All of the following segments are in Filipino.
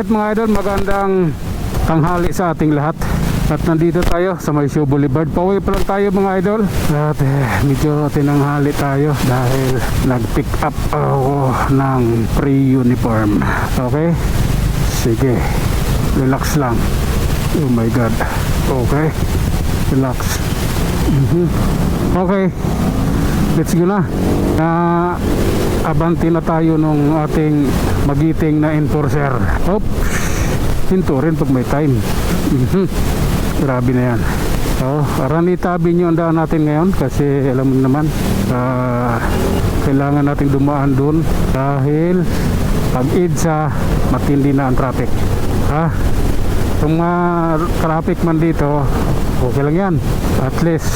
Alright mga idol, magandang tanghali sa ating lahat. At nandito tayo sa Maisyo Boulevard. Pauwi pa lang tayo mga idol. At medyo tinanghali tayo dahil nag-pick up ako ng pre-uniform. Okay? Sige, relax lang. Oh my God. Okay, relax. Okay, let's go na. Abanti na tayo nung ating magiting na enforcer. Hop, hinto rin pag may time. Grabe na yan. Aranita Avenue ang daan natin ngayon kasi alam mo naman, kailangan nating dumaan dun dahil pag EDSA matindi na ang traffic. Kung traffic man dito, okay lang yan, at least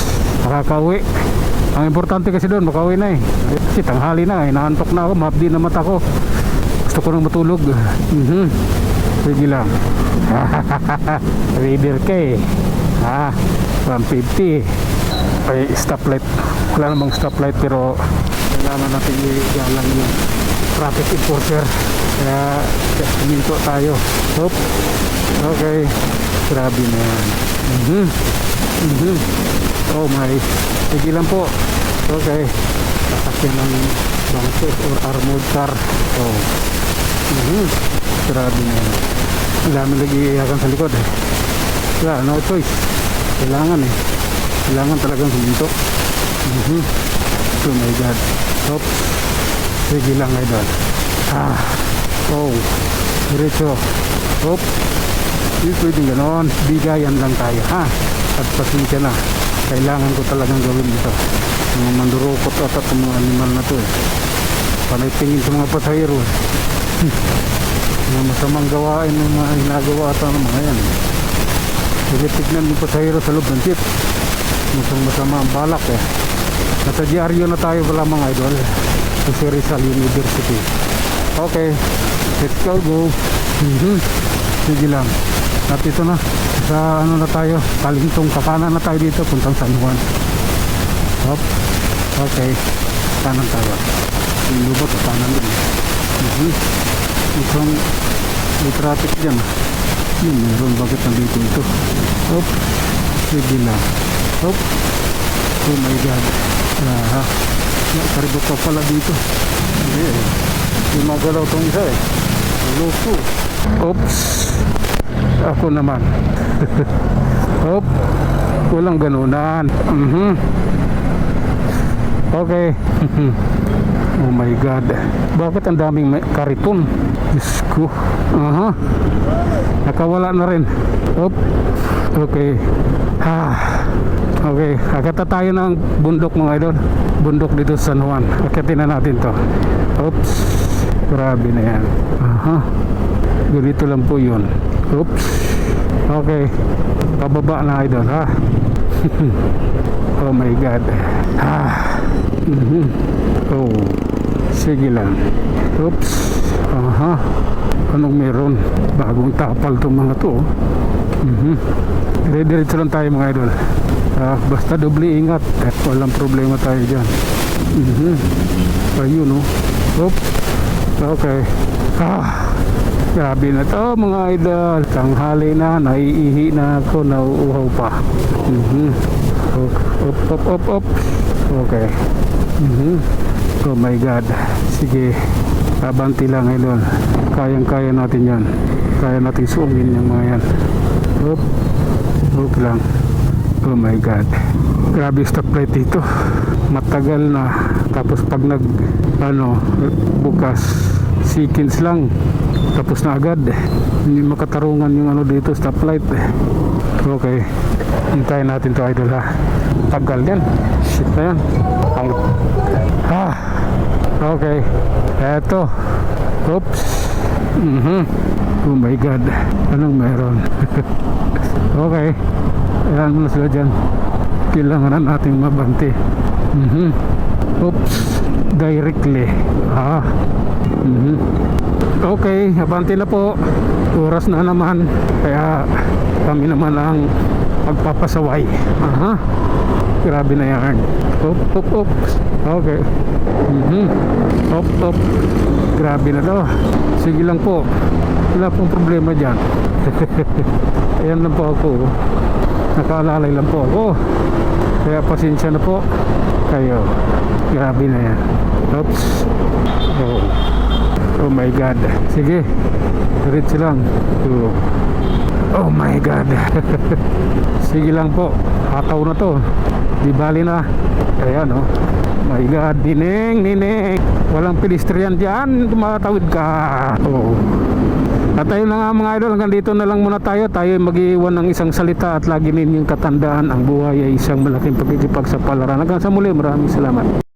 makakauwi. Ang importante kasi doon, makauwi na kasi tanghali na, inaantok na ako, mapdi na mata ko, gusto ko nang matulog. Sige lang. Reader ka 150 ay stoplight. Wala namang stoplight pero kailangan natin igalang yung traffic enforcer, kaya minto tayo. Hop. Okay, grabe na yan. Oh my, sige lang po. Okay, sasakyan ng bangkes or armored car. Grabe na yan. Ang dami lagi iyakan sa likod wala, no choice. Kailangan talagang huminto. Oh my God. Hop. Sige lang idol. Diretso. Hop. Hindi pwedeng ganon, bigayan lang tayo at pasensya na, kailangan ko talagang gawin ito. Mga mandurukot at mga animal na to panay tingin sa mga pasahero. Mga masamang gawain ng mga ginagawa ata ng mga yan. Tignan yung pasahero sa loob ng jeep, masama ang balak nasa diaryo na tayo pala mga idol sa Rizal University. Okay, let's go. Sige lang. At ito na, sa ano na tayo, Talingtong, kakanan na tayo dito, puntang San Juan. Hop. Okay, kanan tayo. Yung lubot, kanan din. Isang may traffic dyan. Meron, bakit nandito ito? Hop. Sige lang. Hop. Oh my God. Karibot pa pala dito. Hindi magalaw itong isa loko. Oops. Ako naman. Hop. Walang ganunan. Okay. Oh my God. Bakit ang daming kariton? Diyos ko. Nakawala na rin. Hop. Okay. Okay. Akita tayo ng bundok mga idol. Bundok dito sa San Juan. Akitin na natin to. Oops. Grabe na yan. Ganito lang po yun. Oops. Okay. Pababa na idol Oh my God. Oh. Sige lang. Oops. Anong meron? Bagong tapal itong mga to. Diretso lang tayo mga idol. Basta doble ingat. Walang problema tayo dyan. Ayun Oops. Okay. Grabe na to mga idol. Tanghali na, naiihi na ako, nauuhaw pa. Op. Okay. Oh my God. Sige, abanti lang idol. Kayang-kaya natin yan. Kaya natin suungin yung mga yan. Okay lang. Oh my God. Grabe stoplight dito. Matagal na. Tapos pag bukas seconds lang, tapos na agad. Hindi makatarungan yung dito, stoplight. Okay, hintayin natin to idol tagal yan. Shit na yan. Okay, eto. Oops. Oh my God, anong meron? Okay, ayan mo na sila dyan. Kailangan na natin mabanti. Oops. Directly. Okay, abanti na po. Oras na naman. Kaya kami naman ang magpapasaway. Grabe na yan. Op. Okay. Op. Grabe na to. Sige lang po. Wala pong problema dyan. Ayan lang po ako. Nakaalalay lang po ako. Kaya pasensya na po kayo. Grabe na yan. Oops. Oh my God. Sige. Diretso lang. Oh my God. Sige lang po. Hataw na to. Di bali na. Ayan oh. My God. Nineng. Walang pedestrian dyan. Tumatawid ka. Oh. At ayun na nga mga idol, hanggang dito na lang muna tayo. Tayo mag-iwan ng isang salita at lagi ninyong tatandaan, ang buhay ay isang malaking pagkikipag sa palaran. Hanggang sa muli, maraming salamat.